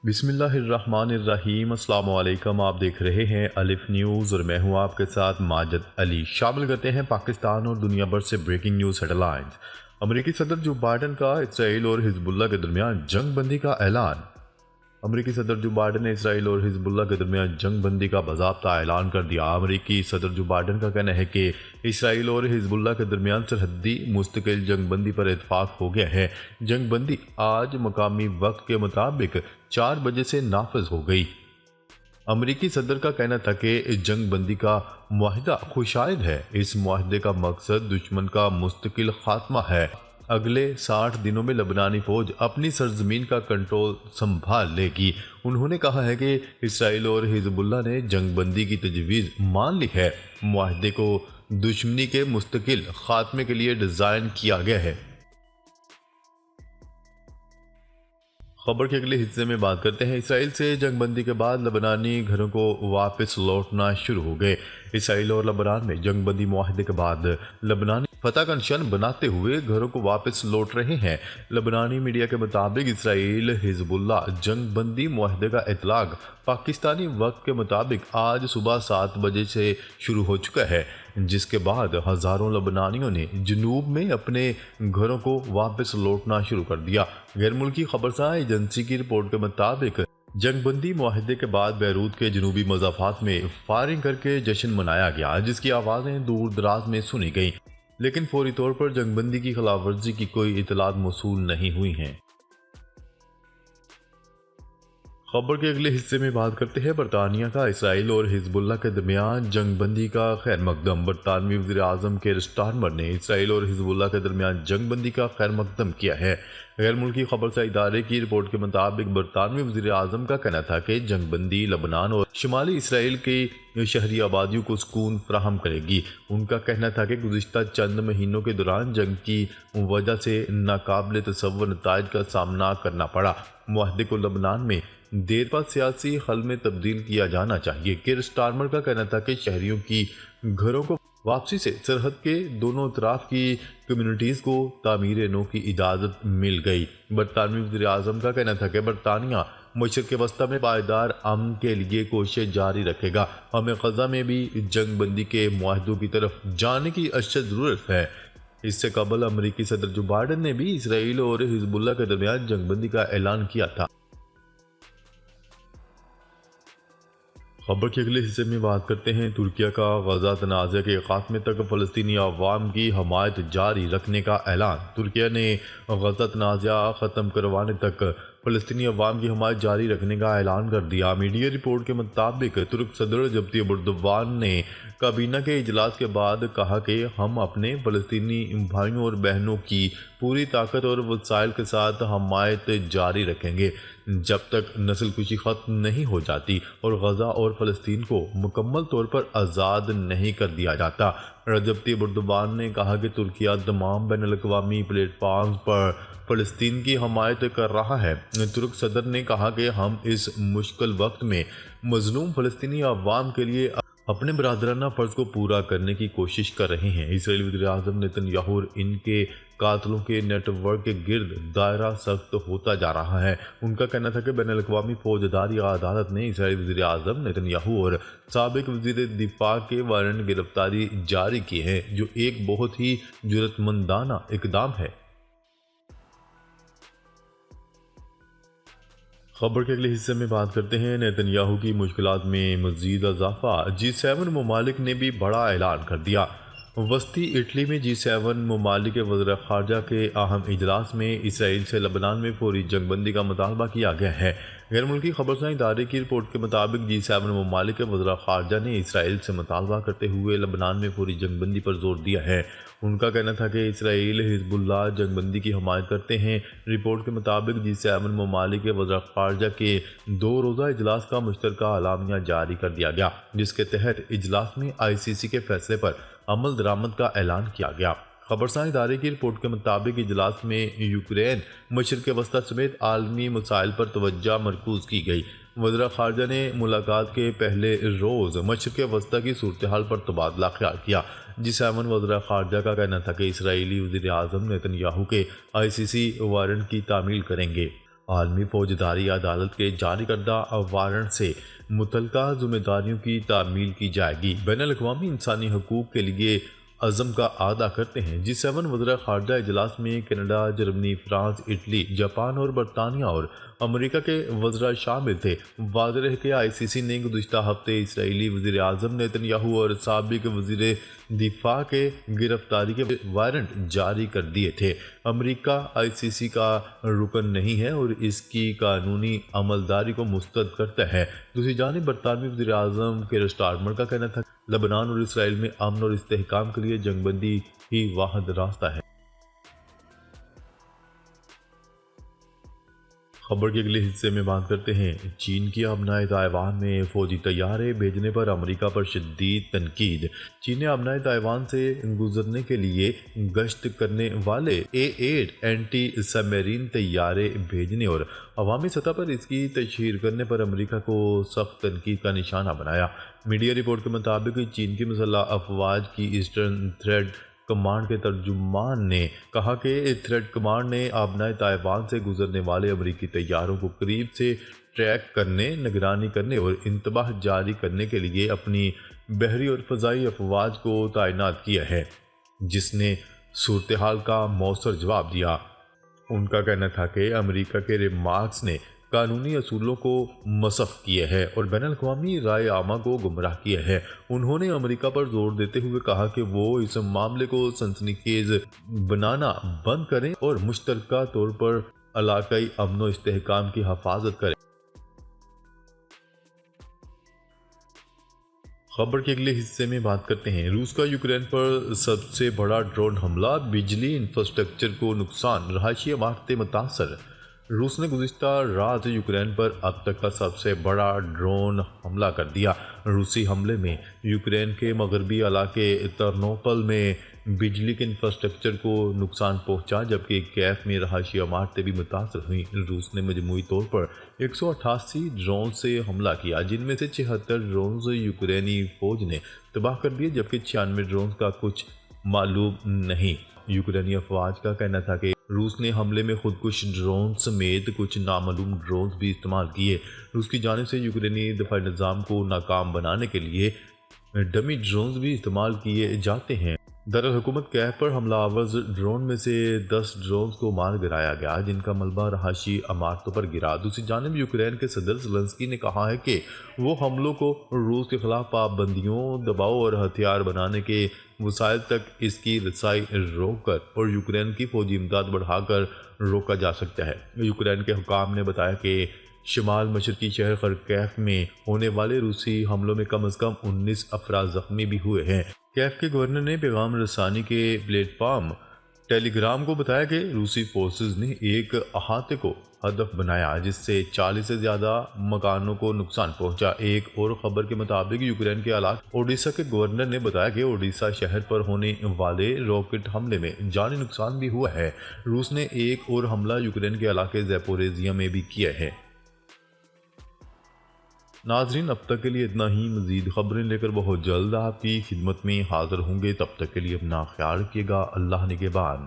بسم اللہ الرحمن الرحیم۔ السلام علیکم، آپ دیکھ رہے ہیں الف نیوز اور میں ہوں آپ کے ساتھ ماجد علی۔ شامل کرتے ہیں پاکستان اور دنیا بھر سے بریکنگ نیوز ہیڈ لائنز۔ امریکی صدر جو بائیڈن کا اسرائیل اور حزب اللہ کے درمیان جنگ بندی کا اعلان۔ امریکی صدر جو بائیڈن نے اسرائیل اور حزب اللہ کے درمیان جنگ بندی کا باضابطہ اعلان کر دیا۔ امریکی صدر جو بائیڈن کا کہنا ہے کہ اسرائیل اور حزب اللہ کے درمیان سرحدی مستقل جنگ بندی پر اتفاق ہو گیا ہے۔ جنگ بندی آج مقامی وقت کے مطابق 4 بجے سے نافذ ہو گئی۔ امریکی صدر کا کہنا تھا کہ جنگ بندی کا معاہدہ خوشائند ہے۔ اس معاہدے کا مقصد دشمن کا مستقل خاتمہ ہے۔ اگلے 60 دنوں میں لبنانی فوج اپنی سرزمین کا کنٹرول سنبھال لے گی۔ انہوں نے کہا ہے کہ اسرائیل اور حزب اللہ نے جنگ بندی کی تجویز مان لی ہے۔ معاہدے کو دشمنی کے مستقل خاتمے کے لیے ڈیزائن کیا گیا ہے۔ خبر کے اگلے حصے میں بات کرتے ہیں۔ اسرائیل سے جنگ بندی کے بعد لبنانی گھروں کو واپس لوٹنا شروع ہو گئے۔ اسرائیل اور لبنان میں جنگ بندی معاہدے کے بعد لبنانی فتح کا نشان بناتے ہوئے گھروں کو واپس لوٹ رہے ہیں۔ لبنانی میڈیا کے مطابق اسرائیل حزب اللہ جنگ بندی معاہدے کا اطلاق پاکستانی وقت کے مطابق آج صبح 7 بجے سے شروع ہو چکا ہے، جس کے بعد ہزاروں لبنانیوں نے جنوب میں اپنے گھروں کو واپس لوٹنا شروع کر دیا۔ غیر ملکی خبرساں ایجنسی کی رپورٹ کے مطابق جنگ بندی معاہدے کے بعد بیروت کے جنوبی مضافات میں فائرنگ کر کے جشن منایا گیا، جس کی آوازیں دور دراز میں سنی گئیں، لیکن فوری طور پر جنگ بندی کی خلاف ورزی کی کوئی اطلاعات موصول نہیں ہوئی ہیں۔ خبر کے اگلے حصے میں بات کرتے ہیں برطانیہ کا اسرائیل اور حزب اللہ کے درمیان جنگ بندی کا خیر مقدم۔ برطانوی وزیر اعظم کیر سٹارمر نے اسرائیل اور حزب اللہ کے درمیان جنگ بندی کا خیر مقدم کیا ہے۔ غیر ملکی خبرساں ادارے کی رپورٹ کے مطابق برطانوی وزیر اعظم کا کہنا تھا کہ جنگ بندی لبنان اور شمالی اسرائیل کی شہری آبادیوں کو سکون فراہم کرے گی۔ ان کا کہنا تھا کہ گزشتہ چند مہینوں کے دوران جنگ کی وجہ سے ناقابل تصور نتائج کا سامنا کرنا پڑا۔ معاہدے کو لبنان میں دیر بعد سیاسی حل میں تبدیل کیا جانا چاہیے۔ کیر سٹارمر کا کہنا تھا کہ شہریوں کی گھروں کو واپسی سے سرحد کے دونوں اطراف کی کمیونٹیز کو تعمیر نو کی اجازت مل گئی۔ برطانوی وزیر اعظم کا کہنا تھا کہ برطانیہ مشرق وسطی میں پائیدار امن کے لیے کوششیں جاری رکھے گا۔ ہمیں غزہ میں بھی جنگ بندی کے معاہدوں کی طرف جانے کی اشد ضرورت ہے۔ اس سے قبل امریکی صدر جو بائیڈن نے بھی اسرائیل اور حزب اللہ کے درمیان جنگ بندی کا اعلان کیا تھا۔ خبر کے اگلے حصے میں بات کرتے ہیں ترکیہ کا غزہ تنازع کے خاتمے تک فلسطینی عوام کی حمایت جاری رکھنے کا اعلان۔ ترکیہ نے غزہ تنازع ختم کروانے تک فلسطینی عوام کی حمایت جاری رکھنے کا اعلان کر دیا۔ میڈیا رپورٹ کے مطابق ترک صدر رجب طیب ایردوان نے کابینہ کے اجلاس کے بعد کہا کہ ہم اپنے فلسطینی بھائیوں اور بہنوں کی پوری طاقت اور وسائل کے ساتھ حمایت جاری رکھیں گے جب تک نسل کشی ختم نہیں ہو جاتی اور غزہ اور فلسطین کو مکمل طور پر آزاد نہیں کر دیا جاتا۔ رجب طیب ایردوان نے کہا کہ ترکیہ تمام بین الاقوامی پلیٹ فارمز پر فلسطین کی حمایت کر رہا ہے۔ ترک صدر نے کہا کہ ہم اس مشکل وقت میں مظلوم فلسطینی عوام کے لیے اپنے برادرانہ فرض کو پورا کرنے کی کوشش کر رہے ہیں۔ اسرائیلی وزیر اعظم نیتن یاہو اور ان کے قاتلوں کے نیٹ ورک کے گرد دائرہ سخت ہوتا جا رہا ہے۔ ان کا کہنا تھا کہ بین الاقوامی فوجداری عدالت نے اسرائیلی وزیر اعظم نیتن یاہو اور سابق وزیر دفاع کے وارنٹ گرفتاری جاری کیے ہیں، جو ایک بہت ہی جرأت مندانہ اقدام ہے۔ خبر کے اگلے حصے میں بات کرتے ہیں نیتن یاہو کی مشکلات میں مزید اضافہ۔ G7 ممالک نے بھی بڑا اعلان کر دیا۔ وسطی اٹلی میں G7 ممالک کے وزراء خارجہ کے اہم اجلاس میں اسرائیل سے لبنان میں فوری جنگ بندی کا مطالبہ کیا گیا ہے۔ غیر ملکی خبرساں ادارے کی رپورٹ کے مطابق G7 ممالک کے وزراء خارجہ نے اسرائیل سے مطالبہ کرتے ہوئے لبنان میں فوری جنگ بندی پر زور دیا ہے۔ ان کا کہنا تھا کہ اسرائیل حزب اللہ جنگ بندی کی حمایت کرتے ہیں۔ رپورٹ کے مطابق G7 ممالک کے وزراء خارجہ کے 2 روزہ اجلاس کا مشترکہ اعلامیہ جاری کر دیا گیا، جس کے تحت اجلاس میں ICC کے فیصلے پر عمل درآمد کا اعلان کیا گیا۔ خبرساں ادارے کی رپورٹ کے مطابق اجلاس میں یوکرین، مشرق وسطی سمیت عالمی مسائل پر توجہ مرکوز کی گئی۔ وزراء خارجہ نے ملاقات کے پہلے روز مشرق وسطی کی صورتحال پر تبادلہ خیال کیا۔ G7 وزراء خارجہ کا کہنا تھا کہ اسرائیلی وزیر اعظم نیتن یاہو کے ICC وارنٹ کی تعمیل کریں گے۔ عالمی فوجداری عدالت کے جاری کردہ وارنٹ سے متعلقہ ذمہ داریوں کی تعمیل کی جائے گی۔ بین الاقوامی انسانی حقوق کے لیے عزم کا اعادہ کرتے ہیں۔ G7 وزراء خارجہ اجلاس میں Canada, Germany, France, Italy, Japan اور برطانیہ اور امریکہ کے وزراء شامل تھے۔ واضح ہے کہ ICC نے گزشتہ ہفتے اسرائیلی وزیر اعظم نیتن یاہو اور سابق وزیر دفاع کے گرفتاری کے وارنٹ جاری کر دیے تھے۔ امریکہ ICC کا رکن نہیں ہے اور اس کی قانونی عملداری کو مسترد کرتا ہے۔ دوسری جانب برطانوی وزیر اعظم کیئر سٹارمر کا کہنا تھا کہ لبنان اور اسرائیل میں امن اور استحکام کے لیے جنگ بندی ہی واحد راستہ ہے۔ خبر کے اگلے حصے میں بات کرتے ہیں چین کی آبنائے تائیوان میں فوجی طیارے بھیجنے پر امریکہ پر شدید تنقید۔ چین نے آبنائے تائیوان سے گزرنے کے لیے گشت کرنے والے A-8 اینٹی سب میرین طیارے بھیجنے اور عوامی سطح پر اس کی تشہیر کرنے پر امریکہ کو سخت تنقید کا نشانہ بنایا۔ میڈیا رپورٹ کے مطابق چین کی مسلح افواج کی ایسٹرن تھریڈ کمانڈ کے ترجمان نے کہا کہ تھریڈ کمانڈ نے آبنائے تائیوان سے گزرنے والے امریکی طیاروں کو قریب سے ٹریک کرنے، نگرانی کرنے اور انتباہ جاری کرنے کے لیے اپنی بحری اور فضائی افواج کو تعینات کیا ہے، جس نے صورتحال کا مؤثر جواب دیا۔ ان کا کہنا تھا کہ امریکہ کے ریمارکس نے قانونی اصولوں کو مسخ کیا ہے اور بین الاقوامی رائے عامہ کو گمراہ کیا ہے۔ انہوں نے امریکہ پر زور دیتے ہوئے کہا کہ وہ اس معاملے کو سنسنی خیز بنانا بند کریں اور مشترکہ طور پر علاقائی امن و استحکام کی حفاظت کریں۔ خبر کے اگلے حصے میں بات کرتے ہیں روس کا یوکرین پر سب سے بڑا ڈرون حملہ، بجلی انفراسٹرکچر کو نقصان، رہائشی عمارتیں متاثر۔ روس نے گزشتہ رات یوکرین پر اب تک کا سب سے بڑا ڈرون حملہ کر دیا۔ روسی حملے میں یوکرین کے مغربی علاقے ترنوپل میں بجلی کے انفراسٹرکچر کو نقصان پہنچا، جبکہ کیف میں رہائشی عمارتیں بھی متاثر ہوئیں۔ روس نے مجموعی طور پر 188 ڈرون سے حملہ کیا، جن میں سے 76 ڈرونز یوکرینی فوج نے تباہ کر دیے، جبکہ 96 ڈرونز کا کچھ معلوم نہیں۔ یوکرینی افواج کا کہنا تھا کہ روس نے حملے میں خودکش ڈرون سمیت کچھ نامعلوم ڈرونز بھی استعمال کیے۔ روس کی جانب سے یوکرینی دفاعی نظام کو ناکام بنانے کے لیے ڈمی ڈرونز بھی استعمال کیے جاتے ہیں۔ دارالحکومت کیف پر حملہ آور ڈرون میں سے 10 ڈرونز کو مار گرایا گیا، جن کا ملبہ رہائشی عمارتوں پر گرا۔ دوسری جانب یوکرین کے صدر زیلنسکی نے کہا ہے کہ وہ حملوں کو روس کے خلاف پابندیوں، دباؤ اور ہتھیار بنانے کے وسائل تک اس کی رسائی روک کر اور یوکرین کی فوجی امداد بڑھا کر روکا جا سکتا ہے۔ یوکرین کے حکام نے بتایا کہ شمال مشرقی شہر خرکیف میں ہونے والے روسی حملوں میں کم از کم 19 افراد زخمی بھی ہوئے ہیں۔ کیف کے گورنر نے پیغام رسانی کے پلیٹ فارم ٹیلی گرام کو بتایا کہ روسی فورسز نے ایک احاطے کو ہدف بنایا، جس سے 40 سے زیادہ مکانوں کو نقصان پہنچا۔ ایک اور خبر کے مطابق یوکرین کے علاقے اوڈیشہ کے گورنر نے بتایا کہ اوڈیشہ شہر پر ہونے والے راکٹ حملے میں جانی نقصان بھی ہوا ہے۔ روس نے ایک اور حملہ یوکرین کے علاقے زیپوریزیا میں بھی کیا ہے۔ ناظرین، اب تک کے لیے اتنا ہی۔ مزید خبریں لے کر بہت جلد آپ کی خدمت میں حاضر ہوں گے۔ تب تک کے لیے اپنا خیال رکھیے گا۔ اللہ نگہبان۔